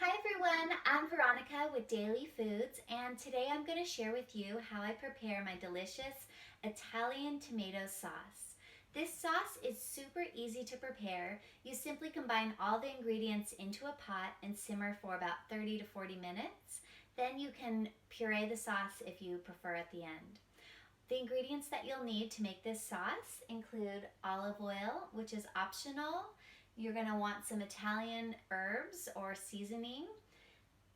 Hi everyone, I'm Veronica with Daily Foods, and today I'm going to share with you how I prepare my delicious Italian tomato sauce. This sauce is super easy to prepare. You simply combine all the ingredients into a pot and simmer for about 30 to 40 minutes. Then you can puree the sauce if you prefer at the end. The ingredients that you'll need to make this sauce include olive oil, which is optional. You're going to want some Italian herbs or seasoning,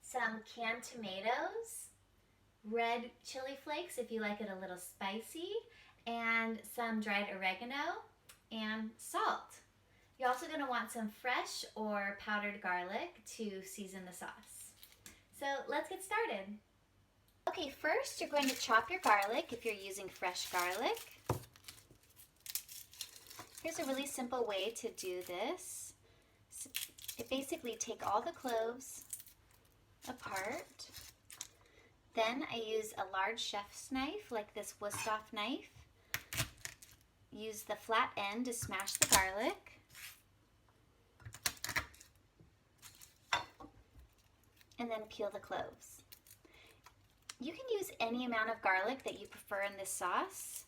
some canned tomatoes, red chili flakes if you like it a little spicy, and some dried oregano and salt. You're also going to want some fresh or powdered garlic to season the sauce. So let's get started. Okay, first you're going to chop your garlic if you're using fresh garlic. Here's a really simple way to do this. Basically take all the cloves apart. Then I use a large chef's knife like this Wusthof knife. Use the flat end to smash the garlic. And then peel the cloves. You can use any amount of garlic that you prefer in this sauce.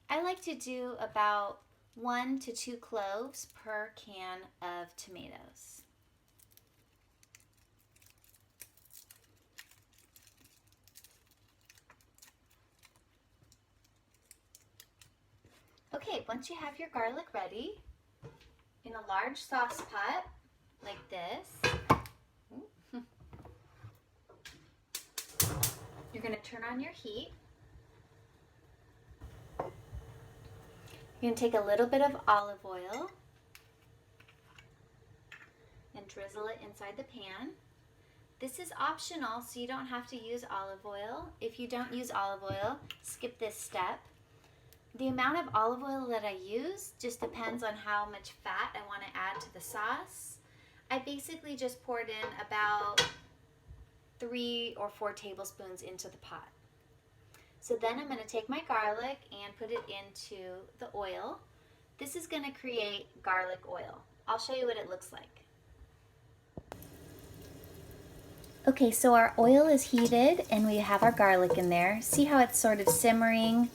I like to do about 1 to 2 cloves per can of tomatoes. Okay, once you have your garlic ready, in a large sauce pot like this, you're going to turn on your heat. You're going to take a little bit of olive oil and drizzle it inside the pan. This is optional, so you don't have to use olive oil. If you don't use olive oil, skip this step. The amount of olive oil that I use just depends on how much fat I want to add to the sauce. I basically just poured in about 3 or 4 tablespoons into the pot. So then I'm going to take my garlic and put it into the oil. This is going to create garlic oil. I'll show you what it looks like. Okay, so our oil is heated and we have our garlic in there. See how it's sort of simmering?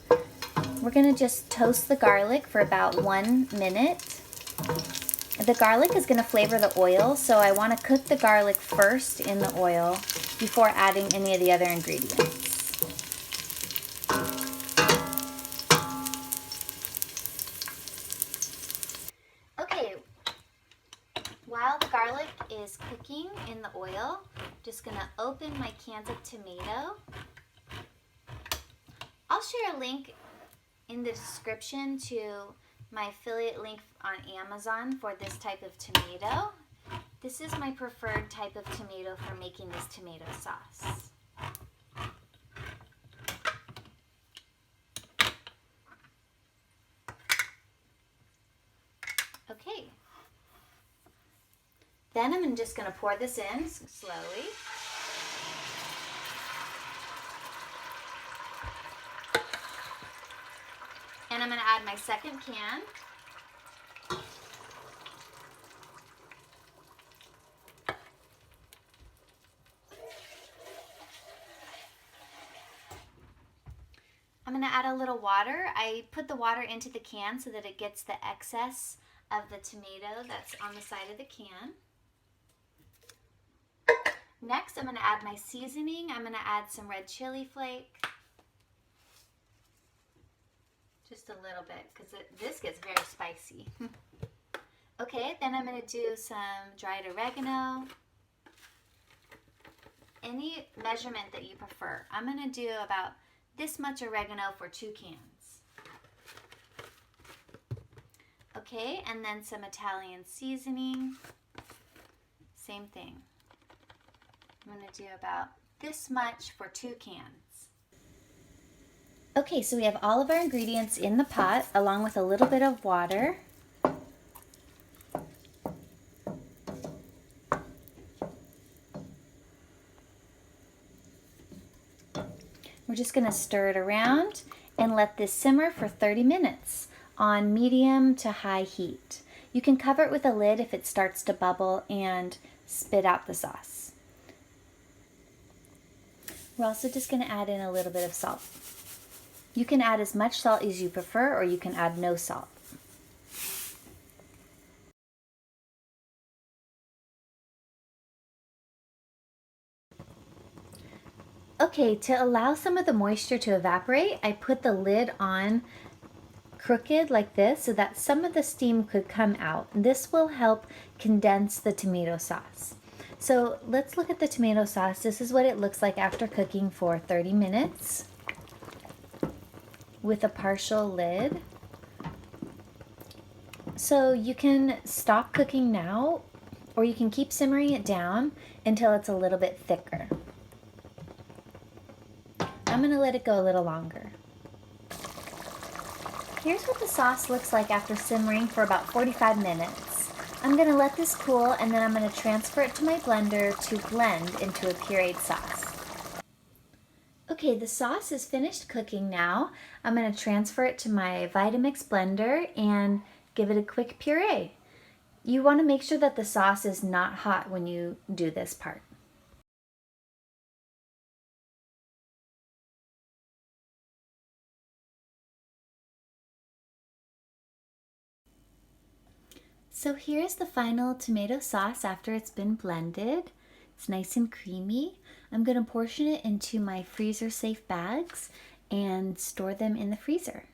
We're going to just toast the garlic for about 1 minute. The garlic is going to flavor the oil, so I want to cook the garlic first in the oil before adding any of the other ingredients. Okay, while the garlic is cooking in the oil, I'm just going to open my cans of tomato. I'll share a link in the description to my affiliate link on Amazon for this type of tomato. This is my preferred type of tomato for making this tomato sauce. Okay. Then I'm just going to pour this in slowly. And I'm going to add my second can. I'm going to add a little water. I put the water into the can so that it gets the excess of the tomato that's on the side of the can. Next, I'm going to add my seasoning. I'm going to add some red chili flake. Just a little bit, because this gets very spicy. Okay, then I'm going to do some dried oregano. Any measurement that you prefer. I'm going to do about this much oregano for 2 cans. Okay, and then some Italian seasoning. Same thing. I'm going to do about this much for 2 cans. Okay, so we have all of our ingredients in the pot along with a little bit of water. We're just going to stir it around and let this simmer for 30 minutes on medium to high heat. You can cover it with a lid if it starts to bubble and spit out the sauce. We're also just going to add in a little bit of salt. You can add as much salt as you prefer, or you can add no salt. Okay, to allow some of the moisture to evaporate, I put the lid on crooked like this so that some of the steam could come out. This will help condense the tomato sauce. So let's look at the tomato sauce. This is what it looks like after cooking for 30 minutes with a partial lid. So you can stop cooking now, or you can keep simmering it down until it's a little bit thicker. I'm going to let it go a little longer. Here's what the sauce looks like after simmering for about 45 minutes. I'm going to let this cool, and then I'm going to transfer it to my blender to blend into a pureed sauce. Okay, the sauce is finished cooking now. I'm going to transfer it to my Vitamix blender and give it a quick puree. You want to make sure that the sauce is not hot when you do this part. So here's the final tomato sauce after it's been blended. It's nice and creamy. I'm going to portion it into my freezer safe bags and store them in the freezer.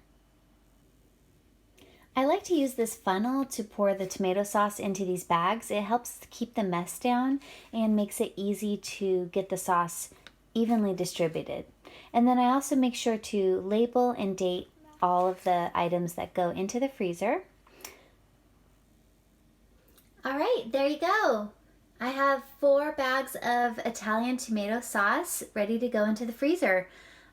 I like to use this funnel to pour the tomato sauce into these bags. It helps keep the mess down and makes it easy to get the sauce evenly distributed. And then I also make sure to label and date all of the items that go into the freezer. All right, there you go. I have 4 bags of Italian tomato sauce ready to go into the freezer.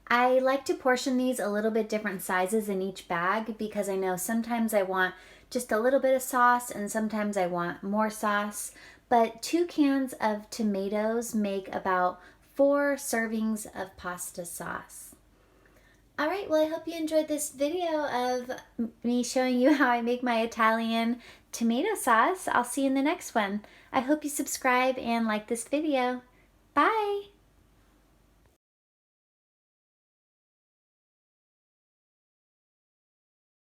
I like to portion these a little bit different sizes in each bag because I know sometimes I want just a little bit of sauce and sometimes I want more sauce. But 2 cans of tomatoes make about 4 servings of pasta sauce. All right, well, I hope you enjoyed this video of me showing you how I make my Italian tomato sauce. I'll see you in the next one. I hope you subscribe and like this video. Bye!